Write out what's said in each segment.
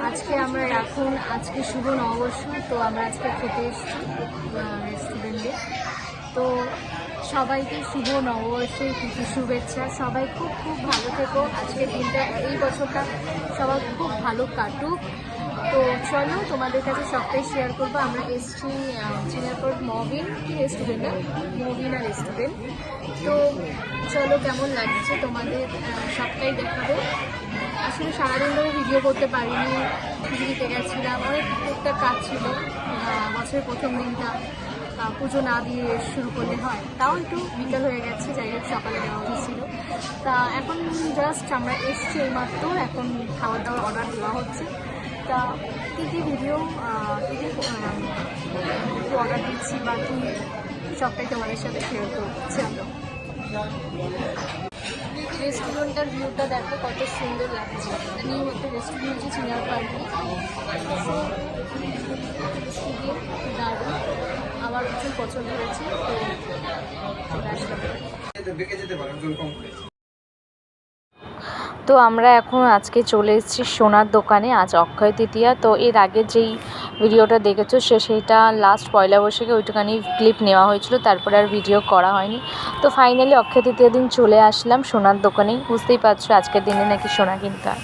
আজকে আমরা আজকে শুভ নববর্ষ, তো আমরা আজকে খেতে এসেছি রেস্টুরেন্টে। তো সবাইকে শুভ নববর্ষের কিছু শুভেচ্ছা। সবাই খুব খুব ভালো থেকো, আজকের দিনটা এই বছরটা সবার খুব ভালো কাটুক। তো চলো তোমাদের কাছে সবটাই শেয়ার করবো। আমরা এসেছি চিনারপুর রেস্টুরেন্ট। তো চলো, কেমন লাগছে তোমাদের সবটাই দেখাবো। আসলে সারাদিন ধরে ভিডিও করতে পারিনি, দিতে গেছিলাম, অনেক টুকটাক কাজ ছিল। বছরের প্রথম দিনটা পুজো না দিয়ে শুরু করলে হয়, তাও একটু বিকাল হয়ে গেছে, যাই হোক সকালে দেওয়া হয়েছিল। তা এখন জাস্ট আমরা এসছি এইমাত্র, এখন খাওয়া দাওয়ার অর্ডার দেওয়া হচ্ছে। তা কী কী ভিডিও অর্ডার দিচ্ছি বা কী সবটাই তোমাদের সাথে শেয়ার করছি। আমরা রেস্টুরেন্টটার ভিউটা দেখো কত সুন্দর লাগছে। নিউ একটা রেস্টুরেন্ট হচ্ছে চিনারপাড়ি, দারুণ, আমার ভীষণ পছন্দ হয়েছে। তো আমরা এখন আজকে চলে এসেছি সোনার দোকানে। আজ অক্ষয় তৃতীয়া। তো এর আগে যেই ভিডিওটা দেখেছো সেটা লাস্ট পয়লা বৈশাখে ওইটুখানি ক্লিপ নেওয়া হয়েছিল, তারপরে আর ভিডিও করা হয়নি। তো ফাইনালি অক্ষয় তৃতীয়া দিন চলে আসলাম সোনার দোকানেই। বুঝতেই পারছো আজকের দিনে নাকি সোনা কিনতে হয়।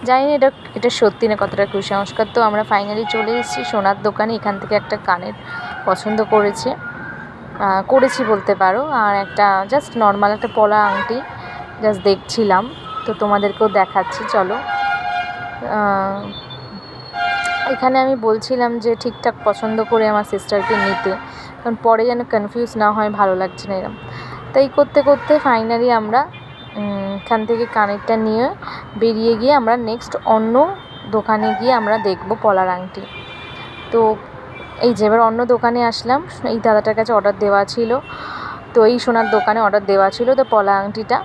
জানি না এটা সত্যি না কতটা কুসংস্কার। তো আমরা ফাইনালি চলে এসেছি সোনার দোকানে। এখান থেকে একটা কানের পছন্দ করেছি বলতে পারো, আর একটা জাস্ট নর্মাল একটা পলা আংটি জাস্ট দেখছিলাম। তো তোমাদেরকেও দেখাচ্ছি, চলো। এখানে আমি বলছিলাম যে ঠিকঠাক পছন্দ করে আমার সিস্টারকে নিতে, কারণ পরে যেন কনফিউজ না হয়, ভালো লাগছে না এরকম। তাই করতে করতে ফাইনালি আমরা এখান থেকে কানেরটা নিয়ে বেরিয়ে গিয়ে আমরা নেক্সট অন্য দোকানে গিয়ে আমরা দেখব পলার আংটি। তো এই যে এবার অন্য দোকানে আসলাম। এই দাদাটার কাছে অর্ডার দেওয়া ছিল, তো এই সোনার দোকানে অর্ডার দেওয়া ছিল। তো পলা আংটিটা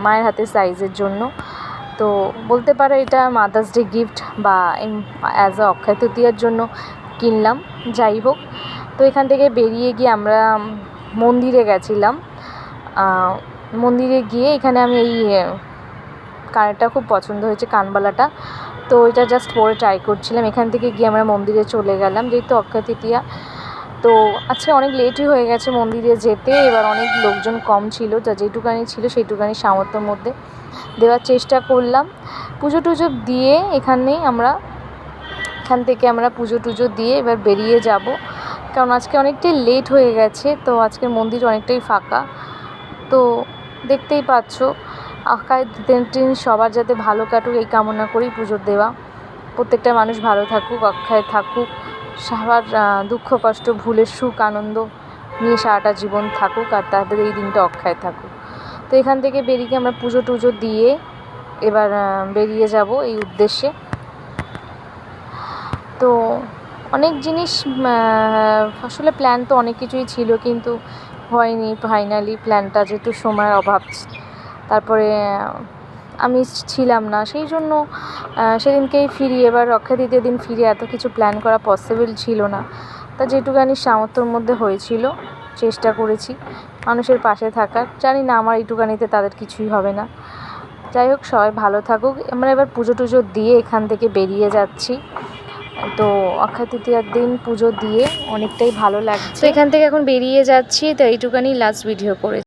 মায়ের হাতের সাইজের জন্য, তো বলতে পারো এটা মাদার্স ডে গিফট বা অ্যাজ আ অক্ষয় তৃতীয়ার জন্য কিনলাম। যাই হোক, তো এখান থেকে বেরিয়ে গিয়ে আমরা মন্দিরে গেছিলাম। মন্দিরে গিয়ে এখানে আমি এই কানেরটা খুব পছন্দ হয়েছে, কানবালাটা। তো এটা জাস্ট পরে ট্রাই করছিলাম। এখান থেকে গিয়ে আমরা মন্দিরে চলে গেলাম, যেহেতু অক্ষয় তৃতীয়া। তো আজকে অনেক লেটই হয়ে গেছে মন্দিরে যেতে। এবার অনেক লোকজন কম ছিল, যা যেটুকানি ছিল সেইটুকানি সামর্থ্যের মধ্যে দেওয়ার চেষ্টা করলাম। পুজো টুজো দিয়ে এখান থেকে আমরা পুজো টুজো দিয়ে এবার বেরিয়ে যাব, কারণ আজকে অনেকটাই লেট হয়ে গেছে। তো আজকের মন্দির অনেকটাই ফাঁকা। তো দেখতেই পাচ্ছ, অক্ষয় দিন সবার যাতে ভালো কাটুক এই কামনা করেই পুজো দেওয়া। প্রত্যেকটা মানুষ ভালো থাকুক, অক্ষয় থাকুক, সবার দুঃখ কষ্ট ভুলে সুখ আনন্দ নিয়ে সারাটা জীবন থাকুক, আর তাদের এই দিনটা অক্ষয় থাকুক। তো এখান থেকে বেরিয়ে আমরা পুজো টুজো দিয়ে এবার বেরিয়ে যাব এই উদ্দেশ্যে। তো অনেক জিনিস আসলে প্ল্যান তো অনেক কিছুই ছিল, কিন্তু হয়নি। ফাইনালি প্ল্যানটা যেহেতু সময়ের অভাব, তারপরে আমি ছিলাম না, সেই জন্য সেদিনকেই ফিরি। এবার অক্ষয় তৃতীয় দিন ফিরে এত কিছু প্ল্যান করা পসিবল ছিল না। তা যেটুকানি সামর্থ্যের মধ্যে হয়েছিল চেষ্টা করেছি মানুষের পাশে থাকার। জানি না আমার এইটুকানিতে তাদের কিছুই হবে না। যাই হোক, সবাই ভালো থাকুক। আমরা এবার পুজো টুজো দিয়ে এখান থেকে বেরিয়ে যাচ্ছি। তো অক্ষয় তৃতীয়ার দিন পুজো দিয়ে অনেকটাই ভালো লাগছে। এখান থেকে এখন বেরিয়ে যাচ্ছি। তো এইটুকানি লাস্ট ভিডিও করে।